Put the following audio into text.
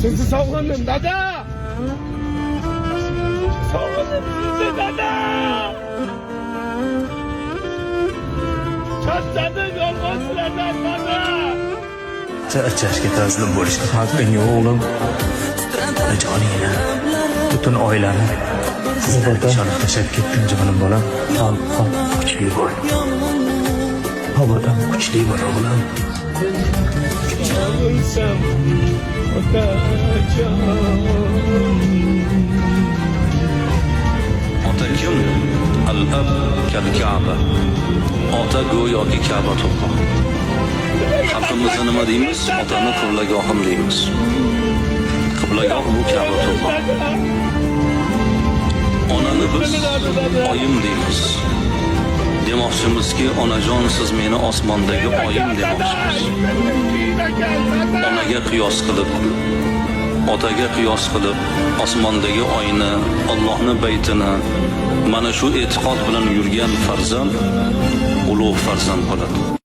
Sizni sog'indim, dada. Sog'indim sizni, dada. Charchadim yolg'onchilardan, dada. Charchashga taslim bo'lishga haqqing yo'q o'g'lim. Joningni, butun oilani sizlarga ishonib tashlab ketdim jonim bolam. Kuchli bo'l. Obodan kuchli bo'l o'g'lim. O'lsam, otajon. Ota kim? Al-ab kal-Ka'ba. Ota go'yoki Ka'ba to'proq. Xalqimizda nima deymiz? Otani qiblagohim deymiz. Qiblagoh bu Ka'ba to'proq. Onani biz oyim deymiz. Demoqchimizki, onajon siz meni osmondagi oyim demoqchimiz. Onaga qiyos qilib, otaga qiyos qilib, osmondagi oyni, Allohning baytini mana shu e'tiqod bilan yurgan farzand ulug' farzand bo'ladi.